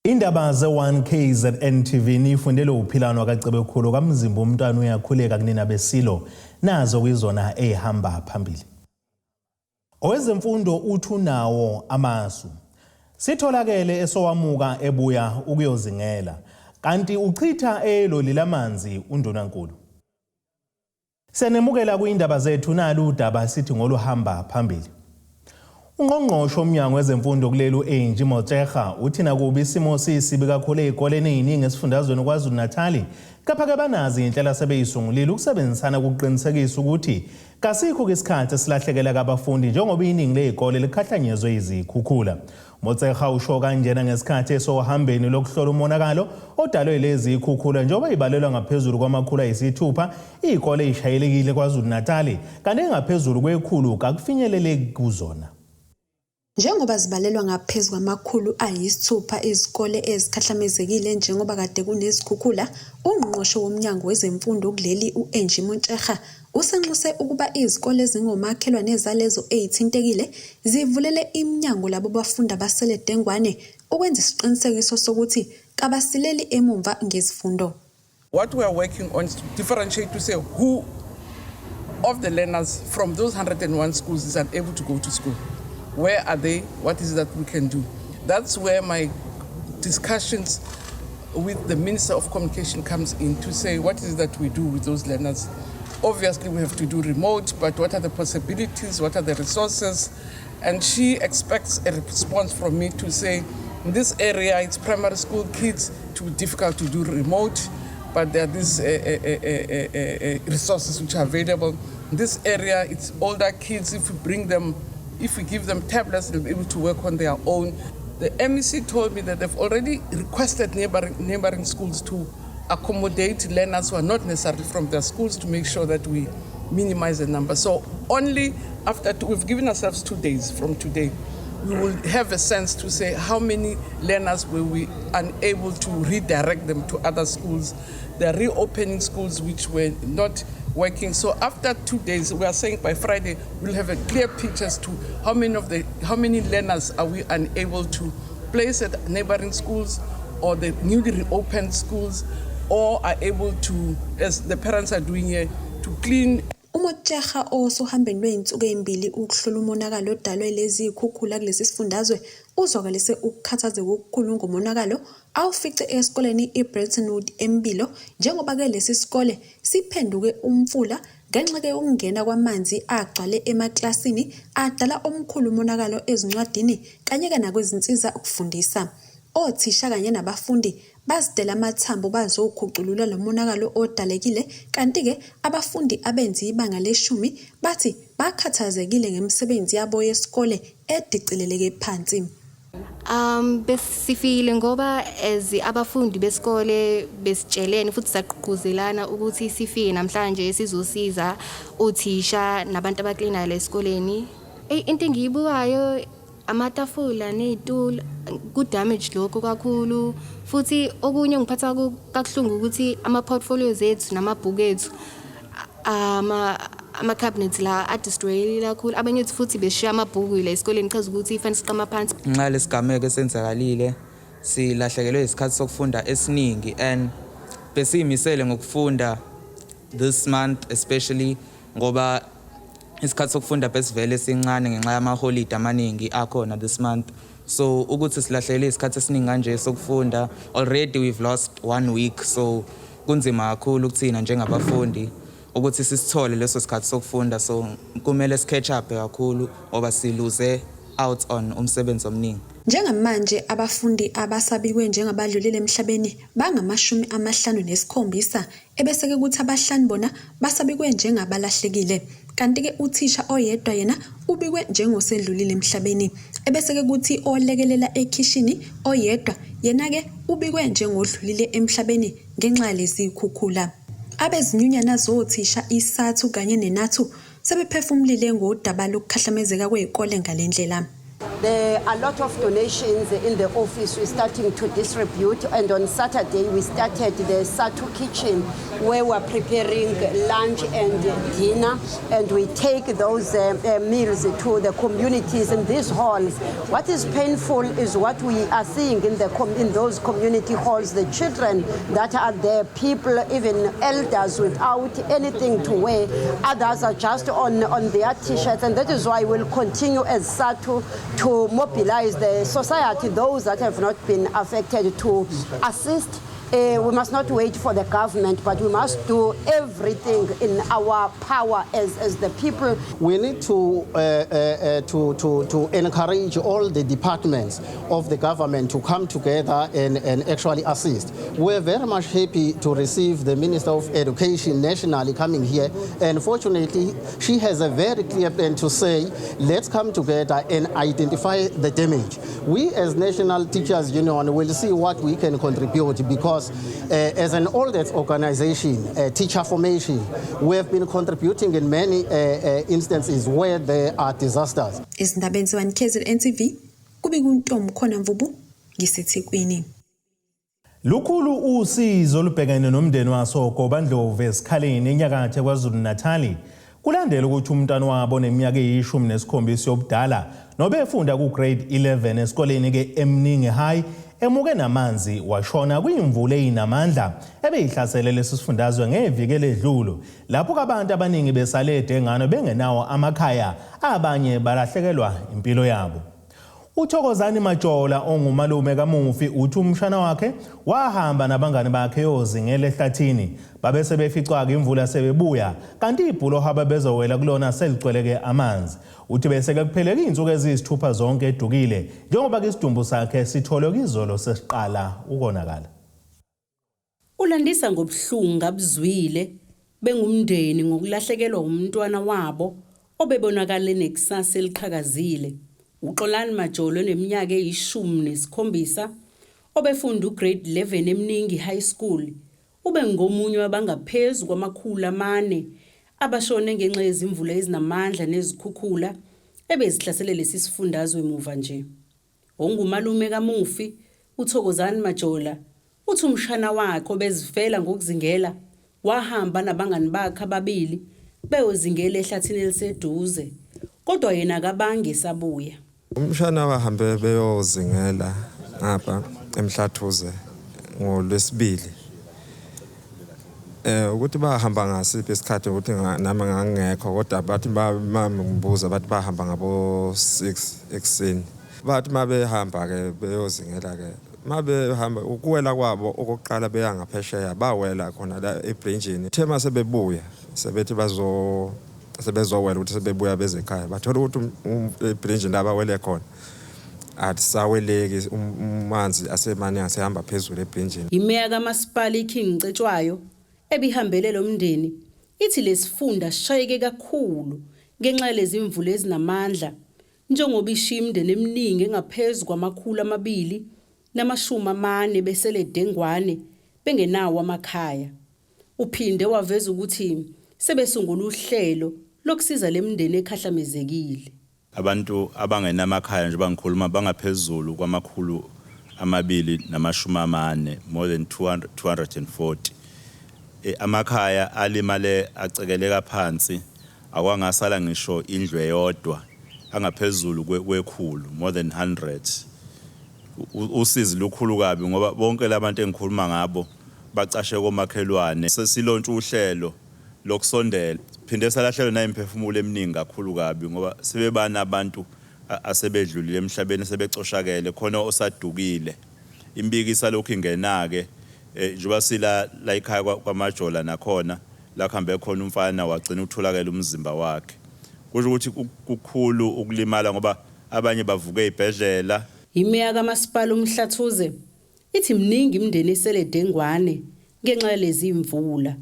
Indaba ze-1KZNTV nifundele uphilano akacebekhulu kamzimba umntwana uyakhuleka kunina besilo nazo kwizona ehamba phambili. Owezemfundo uthu nawo amasu. Sitholakele Esowamuka ebuya ukuyozingela kanti uchitha eloli lamanzi Undunankulu. Senemukela kuindaba zethu nalo udaba sithi ngoluhamba phambili. Ungqongqoshe omnyango wezemfundo kulelu Eyozingela uthi nakuba isimo sisibi kakhulu ezikoleni eziningi esifundazweni KwaZulu-Natal kapha banazi inhlela sebeyisungulile ukusebenzisana ukuqinisekisa ukuthi kasikho isikhathi esilahlekela kabafundi njengoba iningi lezikole likhahlanyezwe izikhukhula. Motsega usho kanjena ngesikhathi esohambeni lokuhlola umonakalo odalwe lezi izikhukhula njengoba ibalelwa ngaphezulu kwamakhulu ayisithupha izikole ezishayelekile KwaZulu-Natal kanti engaphezulu kwekhulu kakufinyeleleki kuzona. Njengoba zibalelwa ngaphezulu kwamakhulu ayisithupha izikole ezikhahlamezekile njengoba kade kunezikhukhula, ungqongqoshe womnyango wezemfundo kuleli Eyozingela usenxuse ukuba izikole ezingomakhelwane nezalezo ezithintekile zivulele iminyango labo bafundi abasele dengwane ukwenza isiqinisekiso sokuthi kabasileli emumva ngezifundo. What we are working on is to differentiate to say who of the learners from those 101 schools is unable to go to school. Where are they? What is it that we can do? That's where my discussions with the Minister of Communication comes in to say what is it that we do with those learners. Obviously, we have to do remote, but what are the possibilities? What are the resources? And she expects a response from me to say, in this area, it's primary school kids, it will be difficult to do remote, but there are these resources which are available. In this area, it's older kids, if we give them tablets, they'll be able to work on their own. The MEC told me that they've already requested neighboring schools to accommodate learners who are not necessarily from their schools to make sure that we minimize the number. So only after we've given ourselves 2 days from today, we will have a sense to say how many learners were we unable to redirect them to other schools. They're reopening schools which were not working. So after 2 days, we are saying by Friday, we'll have a clear picture as to how many learners are we unable to place at neighboring schools or the newly reopened schools, or are able to, as the parents are doing here, to clean. Umotsheha osohambeni lweinsuku ezimbili ukuhlola umonakalo odalwe lezi izikhukhula kulesi sifundazwe uzwakalise ukukhathazeka okukhulu ngomonakalo awufice esikoleni iBrettonwood eMbilo njengoba ke lesi sikole siphenduke umfula ngenxa ke ukungena kwamanzi agcwale emaklasini adala omkhulu umonakalo ezincwadini kanye ke nakwezinsiza ukufundisa. Othisha kanye nabafundi bazidela amathambo bazokhuculula lomonakalo odalekile kanti ke abafundi abenzi ibanga le10 bathi bakhathazekile ngemisebenzi yabo yesikole edicileleke phansi. Besifile ngoba abafundi besikole besitshelene futhi saqhuquzelana ukuthi sifike namhlanje sizosiza othisha nabantu abaklina la esikoleni. Into engiyibukayo amatafula nezitulo ku damage lokho kakhulu futhi okunye ngiphatha kakuhlungu ukuthi ama portfolios ethu namabhuku ethu ama cabinets la destroyed kakhulu abanye futhi beshiya amabhuku la esikoleni chaza ukuthi ifanele siqama phansi nxa lesigameko esenzakalile silahlekelwe isikhathi sokufunda esiningi and besiyimisele ngokufunda this month especially ngoba isikhathi sokufunda besivele sincane ngenxa yamaholiday amaningi akhona this month. So ukuthi silahlele isikhathi esiningi kanje sokufunda, already we've lost 1 week, so kunzima kakhulu kuthina njengabafundi ukuthi sisithole leso sikhathi sokufunda, so kumele catch up kakhulu ngoba siluze out on umsebenzi omningi. Njengamanje abafundi abasabikwe njengabadlulile emhlabeni bangama57 ebese ke kuthi abahlanu bona basabikwe njengabalahlekile kanti ke uthisha oyedwa yena ubikwe njengosedlulile emhlabeni ebese ke kuthi olekelela ekitchini oyedwa yena ke ubikwe njengodlulile emhlabeni ngenxa lezi ikhukhula. Abezinyunyana zothisha isathu kanye nenathu sebephefumulile ngodaba lokukhahlamezeka kwezikole ngalendlela. There are a lot of donations in the office we're starting to distribute, and on Saturday we started the Satu kitchen where we're preparing lunch and dinner, and we take those meals to the communities in these halls. What is painful is what we are seeing in those community halls, the children that are there, people, even elders without anything to wear. Others are just on their t-shirts, and that is why we'll continue as SATU to mobilize the society, those that have not been affected, to assist. We must not wait for the government, but we must do everything in our power as the people. We need to encourage all the departments of the government to come together and actually assist. We're very much happy to receive the Minister of Education nationally coming here, and fortunately she has a very clear plan to say, let's come together and identify the damage. We as National Teachers Union will see what we can contribute, because as an oldest organization, teacher formation, we have been contributing in many instances where there are disasters. Izindabeni ze-1KZNTV kubekuntombi khona Mvubu ngiseThekwini. Lukhulu usizo olubhekene nomndeni wasoGobandlovu esikhaleni enyakatho KwaZulu-Natal kulandela ukuthi umntwana wabo oneminyaka eyi-17 yobudala nobefunda ku-grade 11 esikoleni ke-Emningi High emuke namanzi washona kwimvula eyinamandla ebeyihlasele lesi sifundazwe ngeviki eledlule lapho abantu abaningi besale edengano bengenawo amakhaya, abanye balahlekelwa impilo yabo. Uthokozani Majola ongumalume kaMufi uthi umshana wakhe wahamba nabangani bakhe Eyozingela ehlathini babe sebeficwa imvula sebebuya kanti ibhulo haba bezowela kulona seligcweleke amanzi. Uthi bese ke kupheleka izinsuku eziyisithupha zonke edukile njengoba ke isidumbu sakhe sitholwe kwizolo sesiqala ukonakala. Ulandisa ngobuhlungu abuzwile bengumndeni ngokulahlekelwa umntwana wabo obebonakala nekusasa eliqhakazile. Uxolani Majola oneminyaka eyi-17 obefunda ugrade 11 Emningi High School ube ngomunye wabangaphezu kwama400 abashone ngenxa yezimvula ezinamandla nezikhukhula ebezihlasele lesi sifundazwe emuva nje. Ongumalume kaMufi uThokozani Majola uthi umshana wakhe obezifela ngokuzingela wahamba nabangani bakhe ababili beyozingela ehlathini eliseduze kodwa yena akabange sabuya. Umshana wahambe beyozingela ngapha emhlathuze ngoLwesibili. Ukuthi bahamba ngasiphi isikhathi ukuthi nami ngangekho kodwa bathi bambuza bathi bahamba ngabo 6 ekseni. Bathi mabehamba ke beyozingela ke mabehamba ukuwela kwabo okokuqala beya ngaphesheya bawela khona la ebridgeini. Thema sebebuya sebethi sebezowela ukuthi sebebuya bezekhaya bathola ukuthi ebridge laba wele khona atisaweleki umanzi asemane asehamba phezulu ebridgeini. Imeya kaMasipala iKing Cetshwayo ebihambele lo mndeni ithi lesifunda sishayeke kakhulu ngenxa lezimvula ezinamandla njengoba ishimde neminingi engaphezulu kwama240 besele dengwane bengenawo amakhaya. Uphinde waveza ukuthi sebesungula uhlelo lokusiza lemndeni ekhahlamezekile. Abantu abangenamakhaya nje bangikhuluma bangaphezulu kwama240 more than 240. Amakhaya alimale acekeleka phansi akwangasala ngisho indlu eyodwa angaphezulu kwekhulu more than 100. Usizi lukhulu kabi ngoba bonke labantu engikhuluma ngabo bacashe komakhelwane. Sesilontsha uhlelo lokusondela phinde salahlelwe nayimphefumulo eminingi kakhulu kabi ngoba sebebana abantu asebedlulile emhlabeni sebecoshakele khona osadukile. Imbikisa lokhu ingenake njoba sila la ekhaya kwaMajola nakhona la kuhambe khona umfana wagcina utholakala umzimba wakhe. Kusho ukuthi kukhulu ukulimala ngoba abanye bavuke ezibhedlela. Imeya kaMasipala uMhlathuze ithi mningi imndeni esele dengwane ngenxa lezi imvula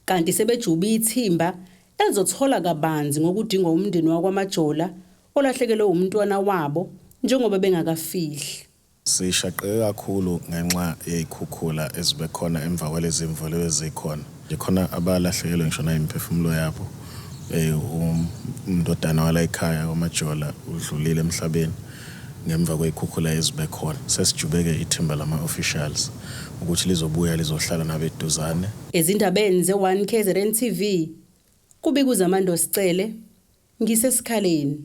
kanti sebejuba ithimba elizothola kabanzi ngokudinga umndeni wakwaMajola olahlekelwe umntwana wabo njengoba bengakafihli. Sishaqeke kakhulu ngenxa yezikhukhula ezibekhona emva kwalezi imvula ezikhona. Khona abalahlekelwe ngisho nayimphefumulo yabo. Umndodana wala ekhaya kwaMajola udlulile emhlabeni. ngemva kwey'khukhula ezibe khona. Sesijubeke ithimba lama-officials ukuthi lizobuya lizohlala nabeduzane. Ezindabeni ze-1KZNTV, kubikuzamando Sicele, ngisesikhaleni.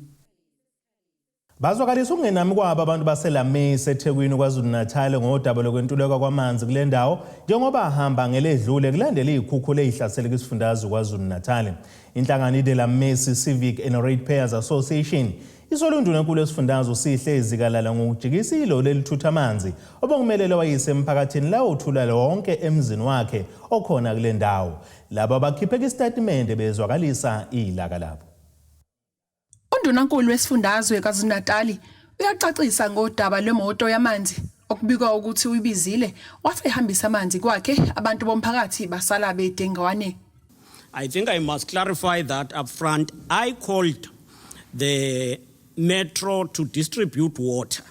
Bazwakalisa ukungenami kwabo abantu baseLamese eThekwini KwaZulu-Natal ngodaba lokwentuleka kwamanzi kule ndawo njengoba ahamba ngeledlule kulandela izikhukhula ezihlasele isifundazwe KwaZulu-Natal. Inhlangano iLamese Civic and Ratepayers Association isole Undunankulu esifundazwe sihle ezikalala ngokujikisa iloli elithutha amanzi obekumele wayise emphakathini la uthula wonke emzini wakhe okhona kule ndawo. Laba bakhiphe istatement bezwakalisa ilaka labo. Undunankulu wesifundazwe KwaZulu-Natal uyacacisa ngodaba lwemoto yamanzi okubikwa ukuthi uyibizile wathi ehambisa amanzi kwakhe abantu bomphakathi basala bedengwane. I think I must clarify that up front. I called the metro to distribute water.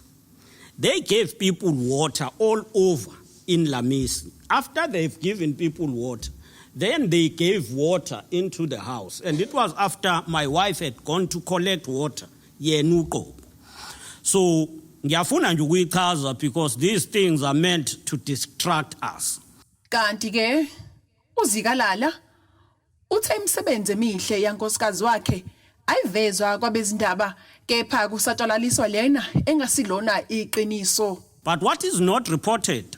They gave people water all over in Lamese. After they've given people water, then they gave water into the house. And it was after my wife had gone to collect water. So, ngiyafuna nje ukuyichaza because these things are meant to distract us. Kanti ke uzikalala uthe imisebenzi emihle yankosikazi wakhe ayivezwa kwabezindaba kepha kusatshalaliswa lena engasilona iqiniso. But what is not reported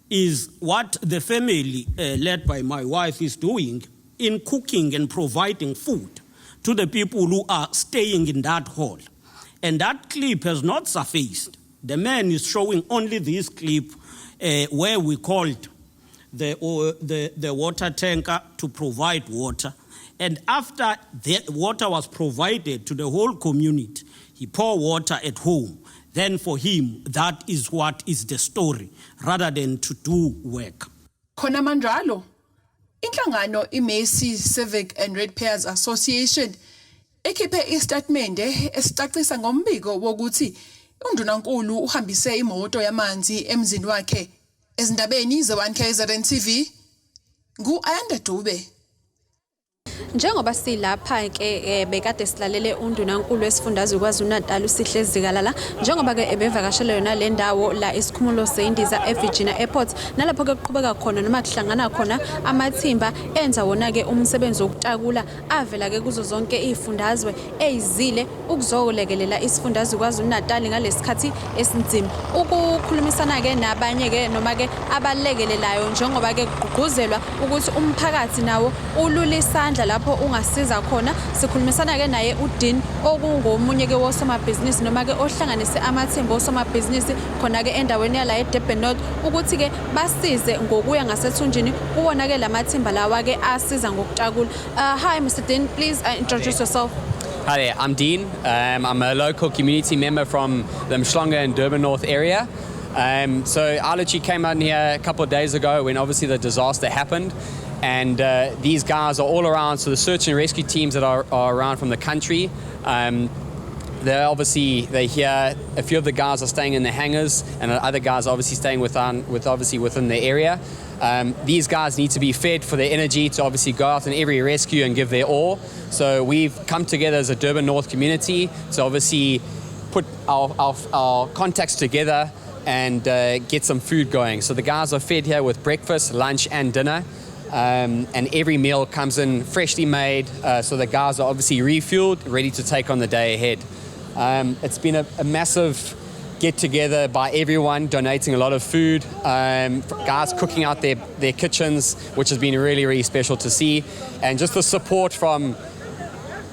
is what the family led by my wife is doing in cooking and providing food to the people who are staying in that hall. And that clip has not surfaced. The man is showing only this clip where we called the water tanker to provide water. And after the water was provided to the whole community, he poured water at home. Then for him, that is what is the story, rather than to do work. Khona manjalo, inhlangano iMesi Civic and Ratepayers Association ekhiphe istatement esicacisa ngombiko wokuthi Undunankulu uhambise imoto yamanzi emzini wakhe. Ezindabeni ze-1KZNTV, ngu-Ayanda Dube. Njengoba silapha ke bekade silalele Undunankulu wesifundazwe KwaZulu-Natal usihle ezikalala njengoba ke ebevakashela yona le ndawo la isikhumulo seNdiza eVirginia Airport nalapho ke kuqhubeka khona noma kuhlangana khona amathimba enza wona ke umsebenzi wokutakula avela ke kuzo zonke izifundazwe ezizile ukuzolekelela isifundazwe KwaZulu-Natal ngalesikhathi esinzima ukukhulumisana ke nabanye ke noma ke abalekelelayo njengoba ke kugquzelwa ukuthi umphakathi nawo ululisandla lapho ungasiza khona. Sikhulumisana ke naye uDean okungomunye ke wosomabhizinisi noma ke ohlanganise amathimba osomabhizinisi khona ke endaweni yala eDurban North ukuthi ke basize ngokuya ngasethunjini kuwona ke lamathimba lawa ke asiza ngokutakula. Hi Mr. Dean, please introduce yourself. Hi there, I'm Dean. I'm a local community member from the Mshlonga and Durban North area. So I literally came out here a couple of days ago when obviously the disaster happened. And these guys are all around, so the search and rescue teams that are around from the country, they're here. A few of the guys are staying in the hangars, and other guys are obviously staying within the area. These guys need to be fed for their energy to obviously go out in every rescue and give their all. So we've come together as a Durban North community to obviously put our contacts together and get some food going. So the guys are fed here with breakfast, lunch, and dinner. And every meal comes in freshly made, so the guys are obviously refueled, ready to take on the day ahead. It's been a massive get-together by everyone, donating a lot of food, guys cooking out their kitchens, which has been really, really special to see, and just the support from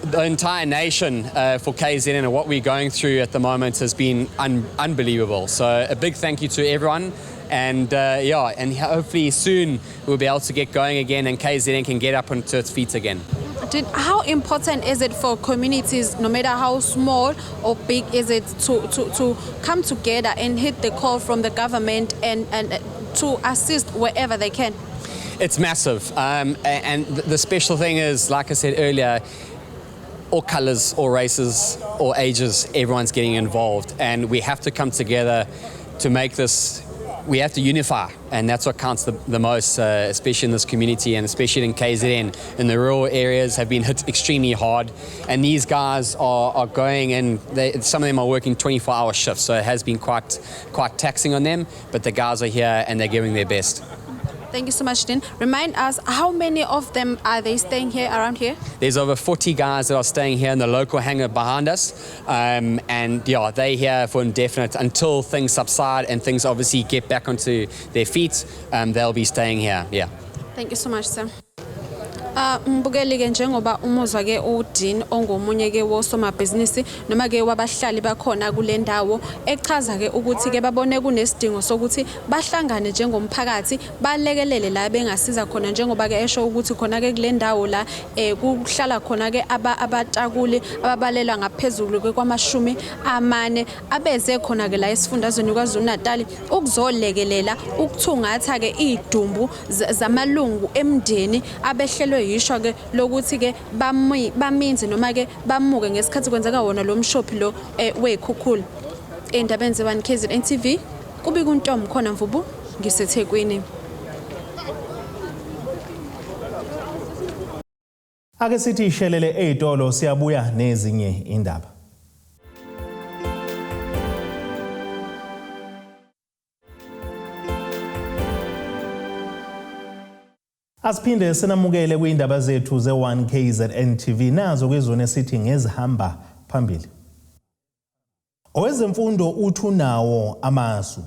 the entire nation for KZN and what we're going through at the moment has been unbelievable. So a big thank you to everyone. And and hopefully soon we'll be able to get going again and KZN can get up onto its feet again. How important is it for communities, no matter how small or big, is it to come together and hit the call from the government and to assist wherever they can? It's massive. And the special thing is, like I said earlier, all colours, all races, all ages, everyone's getting involved. And we have to come together to make this we have to unify, and that's what counts the most, especially in this community and especially in KZN. In the rural areas have been hit extremely hard, and these guys are going and some of them are working 24-hour shifts, so it has been quite taxing on them, but the guys are here and they're giving their best. Thank you so much, Dean. Remind us, how many of them are they staying here, around here? There's over 40 guys that are staying here in the local hangar behind us. And yeah, they're here for indefinite until things subside and things obviously get back onto their feet. They'll be staying here, yeah. Thank you so much, sir. Mbukeli ke njengoba umuzwa ke uDean ongomunye ke wosomabhizinisi noma ke wabahlali bakhona kule ndawo echaza ke ukuthi ke babone kunesidingo sokuthi bahlangane njengomphakathi balekelele la bengasiza khona njengoba ke esho ukuthi khona ke kule ndawo la kuhlala khona ke abatakuli ababalelwa ngaphezulu ke kwama40 abeze khona ke la esifundazweni kwaZulu-Natal ukuzolekelela ukuthungatha ke idumbu zamalungu emndeni abehlelwe yisho ke lokuthi ke baminzi noma ke bamuke ngesikhathi kwenzeka wona lo mshophi lo weKhukhula. Endabeni ze1KZNTV kubika uNtomo khona Mvubu ngiseThekwini. Ake sithi ishelele ezitolo siyabuya nezinye indaba. Asiphinde sinamukele kuyindaba zethu ze1KZNTV nazo kwizona esithi ngezihamba phambili. Owezemfundo uthu nawo amasu.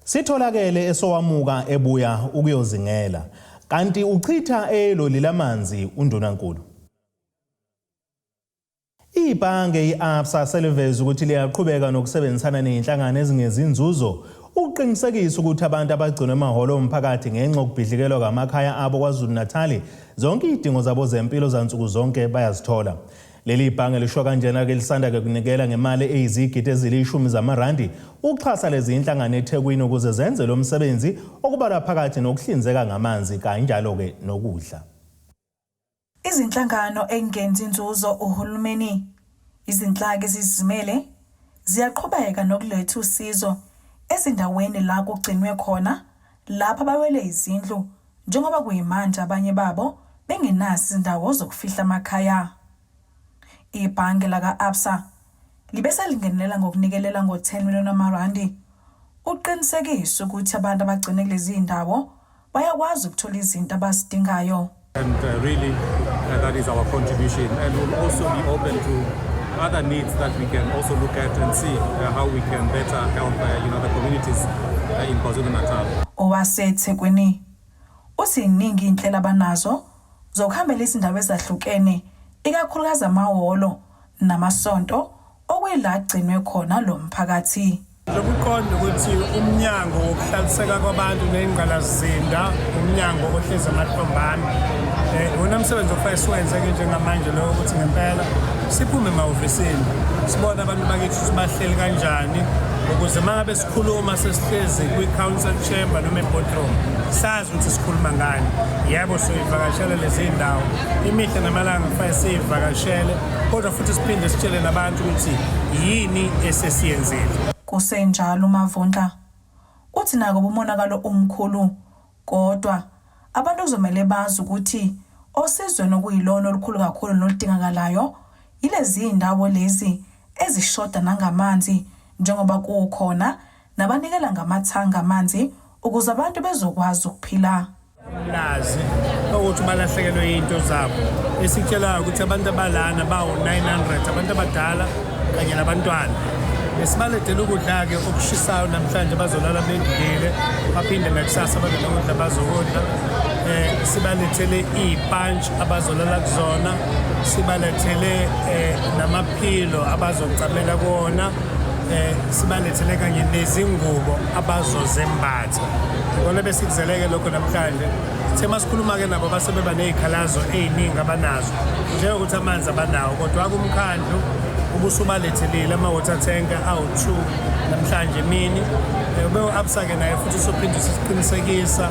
Sitholakele Esowamuka ebuya ukuyozingela kanti uchitha eloli lamanzi Undunankulu. Ibhange iABSA seliveza ukuthi liyaqhubeka nokusebenzisana nezinhlangano ezingezinzuzo ukuqinisekisa ukuthi abantu abagcinwe emahholo omphakathi ngenxa yokubhidlikelwa kwamakhaya abo kwaZulu-Natal zonke izidingo zabo zempilo zansuku zonke bayazithola. Leli bhange lisho kanjena ke lisanda ke kunikela ngemali eyizigidi ezili10 zamarandi ukuxhasa lezi inhlangano eThekwini ukuze zenze lo msebenzi okubalwa phakathi nokuhlinzeka ngamanzi kanjalo ke nokudla. Izinhlangano engenzi inzuzo uhulumeni izinhlaka ezizimele ziyaqhubeka nokuletha usizo ezindaweni la kugcinwe khona lapha bawele izindlu njengoba kuyimanje abanye babo bengenasi izindawo zokufihla amakhaya. Ibhange laka ABSA libese lingenelela ngokunikelela ngo10 million amarandi uqinisekisa ukuthi abantu abagcine kulezi indawo bayakwazi ukuthola izinto abazidingayo. And really that is our contribution, and we'll also be open to other needs that we can also look at and see how we can better help the communities in KwaZulu-Natal. OwaseThekwini usiningi indlela banazo zokuhambela izindawo ezahlukene ikakhulukazi amahholo namasonto okuyila gcinwe khona lo mphakathi. Lokuqonda ukuthi umnyango wokuhlaliseka kwabantu nezingqalasizinda umnyango ohleza amathombane unamsebenzi ofisa siwenze ke njengamanje lo ukuthi ngempela siphume emahhovisini sibone abantu bakithi ukuthi bahleli kanjani ukuze mangabe sikhuluma sesihlezi kwi-council chamber noma e-boardroom sazi ukuthi sikhuluma ngani. Yebo soyivakashela lezi ndawo imihla namalanga kufanele siyivakashele kodwa futhi siphinde sitshele nabantu ukuthi yini esesiyenzile. Kusenjalo uMavundla uthi nako umonakalo omkhulu kodwa abantu kuzomela bazi ukuthi osizweni okuyilona olukhulu kakhulu noludingakalayo yilezi indawo lezi ezishoda nangamanzi njengoba kukhona nabanikela ngamathanga amanzi ukuze abantu bezokwazi ukuphila. Lazi ukuthi balahlekelwe into zabo esitshela ukuthi abantu abalana bawo 900 abantu abadala kanye nabantwana besibalethele ukudla ke okushisayo namhlanje bazolala bedlile baphinde nakusasa babe nokudla bazokudla. Sibalethele ipunch abazolala kuzona, sibalethele namaphilo abazocamela kuona, sibalethele kanye nezingubo abazozembatha. Ngone besikuzeleke lokho namhlanje sithema sikhuluma ke nabo basebeba nezikhalazo eziningi abanazo njengokuthi amanzi abanawo kodwa kumkhandlu ubusubalethelile ama-water tanker awu2 namhlanje emini ube-ABSA ke naye futhi sophinde siqinisekisa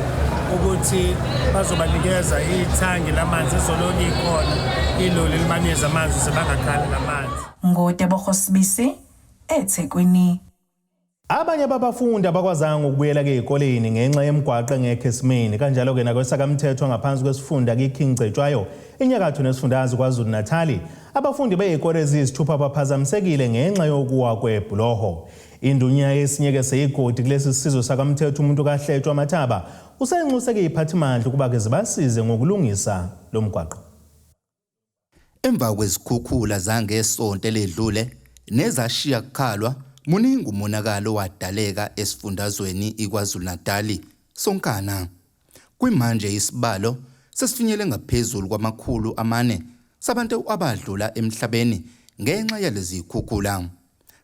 ukuthi bazobanikeza ithangi lamanzi ezoloni ikhona iloli limaneza amanzi sebangakhali namanzi. Ngodebo Khosibisi eThekwini. Abanye babafundi abakwazanga ukubuyela ezikoleni ngenxa yemigwaqo engekho esimeni kanjalo ke nakwesakamthetho ngaphansi kwesifunda kiKing Cetshwayo enyakatho nesifundazwe KwaZulu-Natal abafundi bezikole eziyisithupha baphazamisekile ngenxa yokuwa kwebhuloho. Indunya yesinyeke seyigodi kulesi sizwe sakamthetho umuntu kaHletshwa Mathaba usenxuse iziphathimandla ukuba ke zibasize ngokulungisa lo mgwaqo. Emva kwezikhukhula zangesonto eledlule nezashiya kukhalwa muningi umonakalo wadaleka esifundazweni iKwaZulu-Natal sonkana. Kwimanje isibalo sesifinyele ngaphezulu kwama400 sabantu abadlula emhlabeni ngenxa yalezi zikhukhula.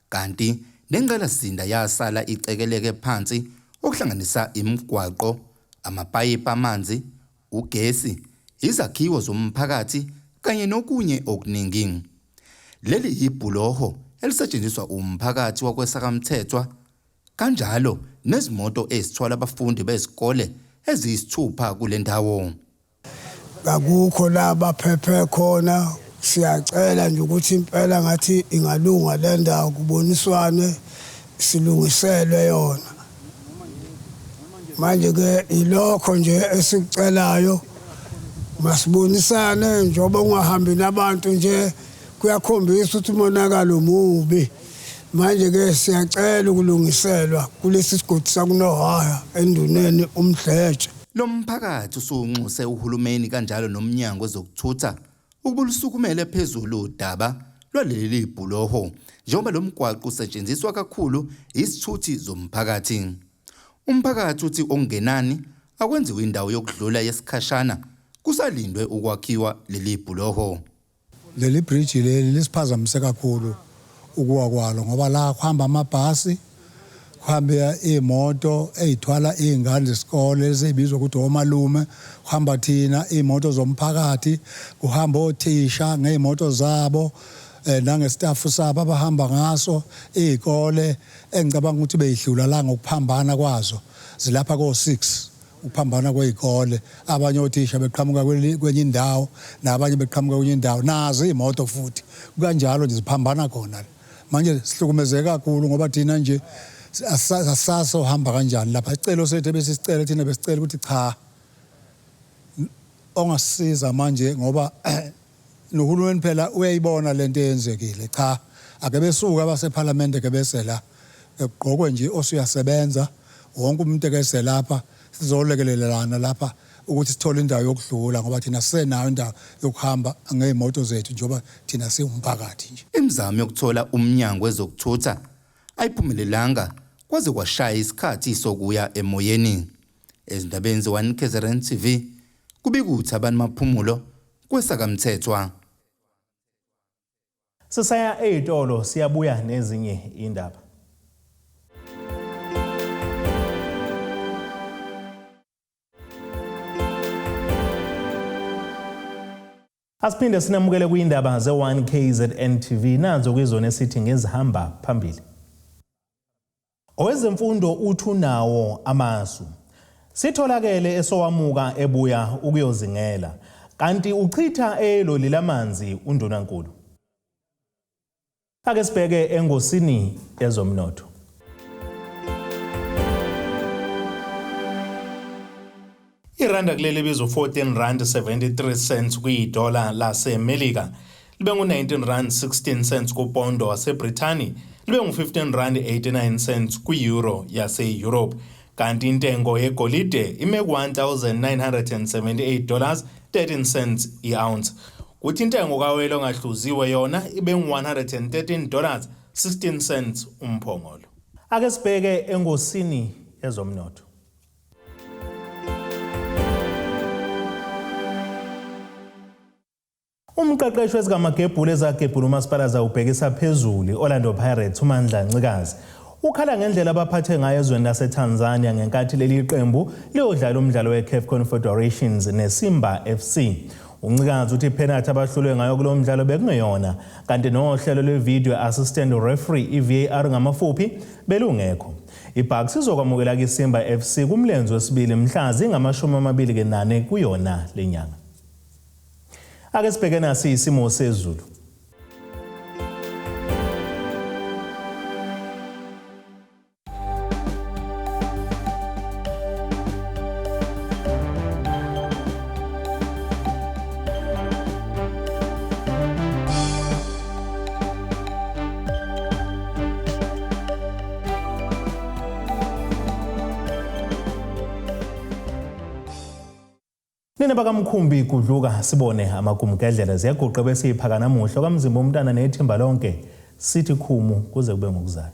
Kanti nengqalasizinda yasala icekeleke phansi okuhlanganisa imigwaqo, amapayipi amanzi, ugesi, izakhiwo zomphakathi kanye nokunye okuningi. Leli ibhuloho elisetshenziswa umphakathi wakwesakamthethwa kanjalo nezimoto ezithwala abafundi bezikole eziyisithupha kule ndawo. Akukho la baphephe khona, siyacela nje ukuthi impela ngathi ingalunga le ndawo kuboniswane silungiselwe yona. Manje ke ilokho nje esicelayo, masibonisane njengoba ungahambi nabantu nje kuyakhombisa ukuthi umonakalo mubi. Manje ke siyacela ukulungiselwa kulesi sigodi sakunohaya enduneni umdletshe. Lo mphakathi usunxuse uhulumeni kanjalo nomnyango wezokuthutha ukubulusukumele phezulu udaba lwaleli bhuloho njengoba lo mgwaqo usetshenziswa kakhulu izithuthi zomphakathi. Umphakathi uthi ongenani akwenziwe indawo yokudlula yesikhashana kusalindwe ukwakhiwa leli bhuloho. Leli bridge leli lisiphazamise kakhulu ukuwa kwalo ngoba la kuhamba amabhasi, kuhamba imoto ezithwala izingane zesikole ezibizwa ukuthi omalume, kuhamba thina imoto zomphakathi, kuhamba othisha ngeimoto zabo nangestaff sabo abahamba ngaso izikole engicabanga ukuthi beyihlula la ngokuphambana kwazo zilapha ko6 ukuphambana kwezikole, abanye othisha beqhamuka kwenye indawo nabanye beqhamuka kwenye indawo nazo imoto futhi kanjalo nje ziphambana khona. Manje sihlukumezeka kakhulu ngoba thina nje asaso hamba kanjani lapha. Isicelo sethu besisicela thina besicela ukuthi cha ongasisiza manje ngoba nohulumeni phela uyayibona lento eyenzekile. Cha ake besuka abaseParliament ke bese la egqokwe nje osuyasebenza wonke umuntu ekese lapha sizolekelelana lapha ukuthi sithole indawo yokudlula ngoba thina sisenayo indawo yokuhamba ngeimoto zethu njengoba thina siwumphakathi nje. Imizamo yokuthola umnyango wezokuthutha ayiphumelelanga kwaze kwashaya isikhathi sokuya emoyeni. Ezindabeni ze1KZNTV kubikuthi abantu maphumulo kwesakamthethwa. Sisaya ezitolo siyabuya nezinye indaba. Asiphinde sinamukele kuyindaba ze1KZNTV nazo kwizona esithi ngezihamba phambili. Owezemfundo uthi unawo amasu. Sitholakele Esowamuka ebuya ukuyozingela kanti uchitha eloli lamanzi Undunankulu. Ake sibheke engosini yezomnotho. Iranda kuleli bizo 14 rand 73 cents kwidola laseMelika, libe ngu19 rand 16 cents kupondo waseBrithani, libe ngu15 rand 89 cents kwi-euro yase-Europe. Kanti intengo yegolide ime $1,978 13 cents i-ounce. Kuthi intengo kawele ongahluziwe yona ibe ngu$113 16 cents umphongolo. Ake sibheke engosini yezomnotho. Umqeqeshi wezikamagebhula ezagebhula umasipala ubhekisa phezulu Orlando Pirates uMandla Ncikazi ukhala ngendlela abaphathe ngayo ezweni laseTanzania ngenkathi leli qembu liyodlala umdlalo weCAF Confederations neSimba FC. Uncikazi uthi penalty abahlulwe ngayo kulo mdlalo bekungeyona kanti nohlelo lwevideo assistant referee iVAR ngamafuphi belungekho. IBucks izokwamukela kwiSimba FC kumlenze wesibili mhla zingama-28 kuyona lenyanga. Ake sibheke nasi isimo sezulu. Nina bakamkhumbi kudluka sibone amagumkedlela ziyaguqa bese iphaka namuhla kamzimba umntana nethemba lonke sithi khumu kuze kube ngokuzayo.